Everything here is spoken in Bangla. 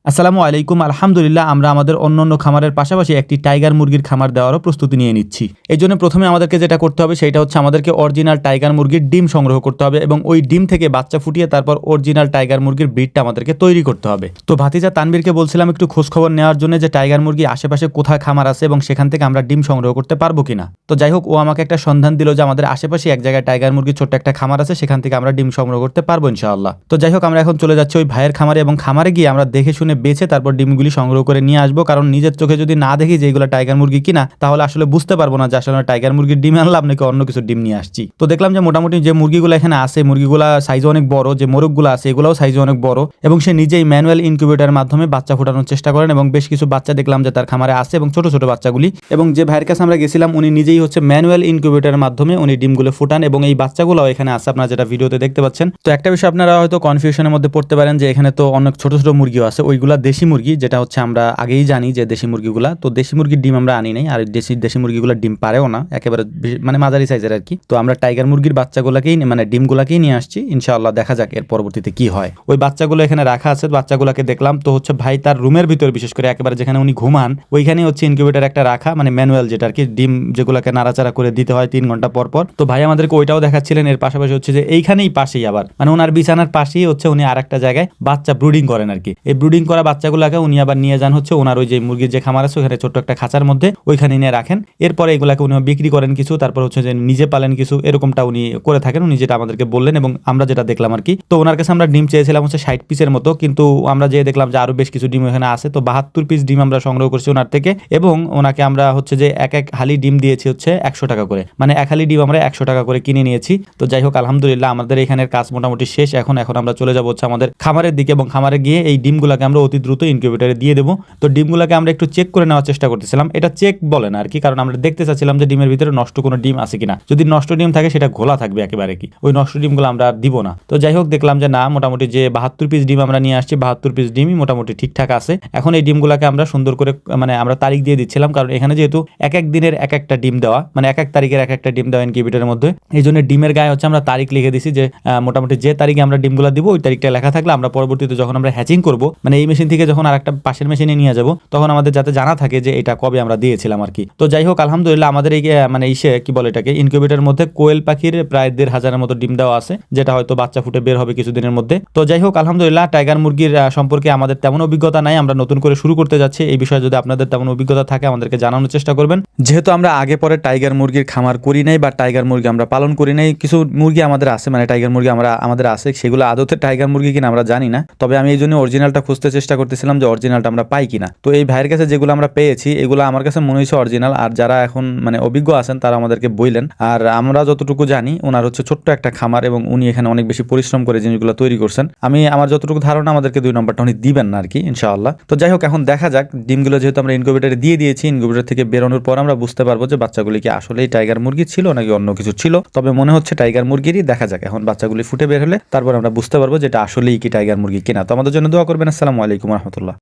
আসসালামু আলাইকুম। আলহামদুলিল্লাহ আমরা আমাদের অন্যান্য খামারের পাশাপাশি একটি টাইগার মুরগির খামার দেওয়ারও প্রস্তুতি নিয়ে নিচ্ছি। এইজন্য প্রথমে আমাদেরকে যেটা করতে হবে সেটা হচ্ছে আমাদেরকে অরিজিনাল টাইগার মুরগির ডিম সংগ্রহ করতে হবে এবং ওই ডিম থেকে বাচ্চা ফুটিয়ে তারপর অরিজিনাল টাইগার মুরগির ব্রিডটা আমাদেরকে তৈরি করতে হবে। তো ভাতিজা তানবীরকে বলছিলাম একটু খোঁজখবর নেওয়ার জন্য যে টাইগার মুরগি আশেপাশে কোথায় খামার আছে এবং সেখান থেকে আমরা ডিম সংগ্রহ করতে পারবো কিনা। তো যাই হোক, ও আমাকে একটা সন্ধান দিল যে আমাদের আশেপাশে এক জায়গায় টাইগার মুরগির ছোট্ট একটা খামার আছে, সেখান থেকে আমরা ডিম সংগ্রহ করতে পারবো ইনশাআল্লাহ। তো যাই হোক, আমরা এখন চলে যাচ্ছি ওই ভাইয়ের খামারে এবং খামারে গিয়ে আমরা দেখে শুনে বেছে তারপর ডিমগুলি সংগ্রহ করে নিয়ে আসবো। কারণ নিজের চোখে যদি না দেখি যে এগুলো টাইগার মুরগি কিনা, তাহলে আসলে বুঝতে পারবো না যে আসলে টাইগার মুরগির ডিম আনলাম নাকি অন্য কিছু ডিম নিয়ে আসছি। তো দেখলাম যে মোটামুটি যে মুরগিগুলো এখানে আছে, মুরগিগুলা সাইজ অনেক বড়, যে মোরগগুলো আছে এগুলোও সাইজ অনেক বড় এবং সে নিজেই ম্যানুয়াল ইনকিউবেটরের মাধ্যমে বাচ্চা ফোটানোর চেষ্টা করেন এবং বেশ কিছু বাচ্চা দেখলাম যে তার খামারে আছে এবং ছোট ছোট বাচ্চাগুলি। এবং যে ভাইয়ের কাছে আমরা গেছিলাম উনি নিজেই হচ্ছে ম্যানুয়াল ইনকিউবেটরের মাধ্যমে উনি ডিমগুলো ফুটান এবং এই বাচ্চাগুলো এখানে আছে, আপনারা যেটা ভিডিওতে দেখতে পাচ্ছেন। তো একটা বিষয় আপনারা হয়তো কনফিউশনের মধ্যে পড়তে পারেন যে এখানে তো অনেক ছোট ছোট মুরগিও আছে, ওইগুলা দেশি মুরগি, যেটা হচ্ছে আমরা আগেই জানি যে দেশি মুরগিগুলা, তো দেশি মুরগির ডিম আমরা আনি নাই। আর দেশি মুরগিগুলোর ডিম পারেও না, একেবারে মানে মাঝারি সাইজের আর কি। তো আমরা টাইগার মুরগির বাচ্চাগুলোকেই মানে ডিমগুলাকেই নিয়ে আসছি, ইনশাআল্লাহ দেখা যাক এর পরবর্তীতে কি হয়। ওই বাচ্চাগুলো এখানে রাখা আছে, বাচ্চাগুলোকে দেখলাম। তো হচ্ছে ভাই তার রুমের ভিতর, বিশেষ করে একেবারে যেখানে উনি ঘুমান ওইখানে হচ্ছে ইনকিউবেটর একটা রাখা, মানে ম্যানুয়াল যেটা আর কি, ডিম যেগুলোকে নাড়াচাড়া করে দিতে হয় 3 ঘন্টা পর পর। তো ভাই আমাদেরকে ওইটাও দেখাচ্ছিলেন। এর পাশাপাশি হচ্ছে যে এইখানেই পাশেই আবার মানে ওনার বিছানার পাশেই হচ্ছে উনি আর একটা জায়গায় বাচ্চা ব্রুডিং করেন আর কি। এই ব্রুডিং করা বাচ্চাগুলোকে উনি আবার নিয়ে যান হচ্ছে ওনার ওই যে মুরগির যে খামার আছে ওখানে ছোট্ট একটা খাঁচার মধ্যে, ওইখানে নিয়ে রাখেন। এরপরে এগুলাকে উনি বিক্রি করেন কিছু, তারপর হচ্ছে যে নিজে পালেন কিছু, এরকমটা উনি করে থাকেন, উনি যেটা আমাদেরকে বললেন এবং আমরা যেটা দেখলাম আর কি। তো ওনার কাছে আমরা ডিম চেয়েছিলাম হচ্ছে 60 পিসের মতো, কিন্তু আমরা যে দেখলাম যে আরো বেশ কিছু ডিম এখানে আছে। তো 72 পিস ডিম আমরা সংগ্রহ করছি ওনার থেকে এবং ওনাকে আমরা হচ্ছে যে এক হালি ডিম দিয়েছি হচ্ছে 100 টাকা করে, মানে এক হালি ডিম আমরা 100 টাকা করে কিনে নিয়েছি। তো যাই হোক, আলহামদুলিল্লাহ আমাদের এখানের কাজ মোটামুটি শেষ। এখন আমরা চলে যাবো হচ্ছে আমাদের খামারের দিকে এবং খামারে গিয়ে এই ডিমগুলোকে আমরা অতি দ্রুত ইনকিউবেটরে দিয়ে দেবো। তো ডিমগুলোকে আমরা একটু চেক করে নেওয়ার চেষ্টা করতেছিলাম, এটা চেক বলে না আর কি, কারণ আমরা দেখতে চাচ্ছিলাম যে ডিমের ভিতরে নষ্ট কোনো ডিম আছে কিনা। যদি নষ্ট ডিম থাকে সেটা ঘোলা থাকবে একেবারে, কি ওই নষ্ট ডিমগুলো আমরা আর দিব না। তো যাই হোক, দেখলাম যে না, মোটামুটি যে 72 পিস ডিম আমরা নিয়ে আসছি, 72 পিস ডিমই মোটামুটি ঠিকঠাক আছে। এখন এই ডিমগুলোকে আমরা সুন্দর করে মানে আমরা তারিখ দিয়ে দিচ্ছিলাম, কারণ এখানে যেহেতু এক এক দিনের এক একটা ডিম দেওয়া, মানে এক এক তারিখের এক একটা ডিম দেওয়া ইনকিউবেটরের মধ্যে, এই জন্য ডিমের গায়ে হচ্ছে আমরা তারিখ লিখে দিছি যে মোটামুটি যে তারিখে আমরা ডিমগুলো দিব ওই তারিখটা লেখা থাকলে আমরা পরবর্তীতে যখন আমরা হ্যাচিং করব, মানে এই মেশিন থেকে যখন আর একটা পাশের মেশিনে নিয়ে যাব, তখন আমাদের যাতে জানা থাকে যে এটা কবে আমরা দিয়েছিলাম আর কি। তো যাই হোক, আলহামদুলিল্লাহ আমাদের এই মানে কি বলে এটাকে, ইনকিউবেটরের মধ্যে কোয়েল পাখির প্রায় 1500-এর মতো ডিম দেওয়া আছে, যেটা হয়তো বাচ্চা ফুটে বের হবে কিছুদিনের মধ্যে। তো যাই হোক, আলহামদুলিল্লাহ টাইগার মুরগির সম্পর্কে আমাদের তেমন অভিজ্ঞতা নাই, আমরা নতুন করে শুরু করতে যাচ্ছি। এই বিষয়ে যদি আপনাদের তেমন অভিজ্ঞতা থাকে আমাদেরকে জানানোর চেষ্টা করবেন, যেহেতু আমরা আগে পরে টাইগার মুরগির খামার করি নাই বা টাইগার মুরগি আমরা পালন করি নাই। কিছু মুরগি আমাদের আছে, মানে টাইগার মুরগি আমাদের আছে, সেগুলো আদতে টাইগার মুরগি কিনা আমরা জানি না। তবে আমি এই জন্য অরিজিনালটা খুঁজতে চেষ্টা করতেছিলাম যে অরিজিনালটা আমরা পাই কিনা। তো এই ভাইয়ের কাছে যেগুলো আমরা পেয়েছি এগুলো আমার কাছে মনে হয়েছে অরিজিনাল। আর যারা এখন মানে অভিজ্ঞ আছেন তারা আমাদেরকে বললেন। আর আমরা যতটুকু জানি ওনার হচ্ছে ছোট্ট একটা খামার এবং উনি এখানে অনেক বেশি পরিশ্রম করে জিনিসগুলো তৈরি করছেন। আমার যতটুকু ধারণা আমাদেরকে 2 নম্বরটা উনি দিবেন না আর কি, ইনশাআল্লাহ। তো যাই হোক, এখন দেখা যাক ডিমগুলো যেহেতু আমরা ইনকিউবেটরে দিয়ে দিয়েছি, ইনকিউবেটর থেকে বেরোনোর পর আমরা বুঝতে পারবো যে বাচ্চাগুলি কি আসলেই টাইগার মুরগি ছিল নাকি অন্য কিছু ছিল। তবে মনে হচ্ছে টাইগার মুরগিরই। দেখা যাক এখন বাচ্চাগুলি ফুটে বের হলে তারপর আমরা বুঝতে পারবো যে এটা আসলেই কি টাইগার মুরগি কিনা। তো আমাদের জন্য দোয়া করবেন। আসসালামু আলাইকুম রহমতুল্লাহ।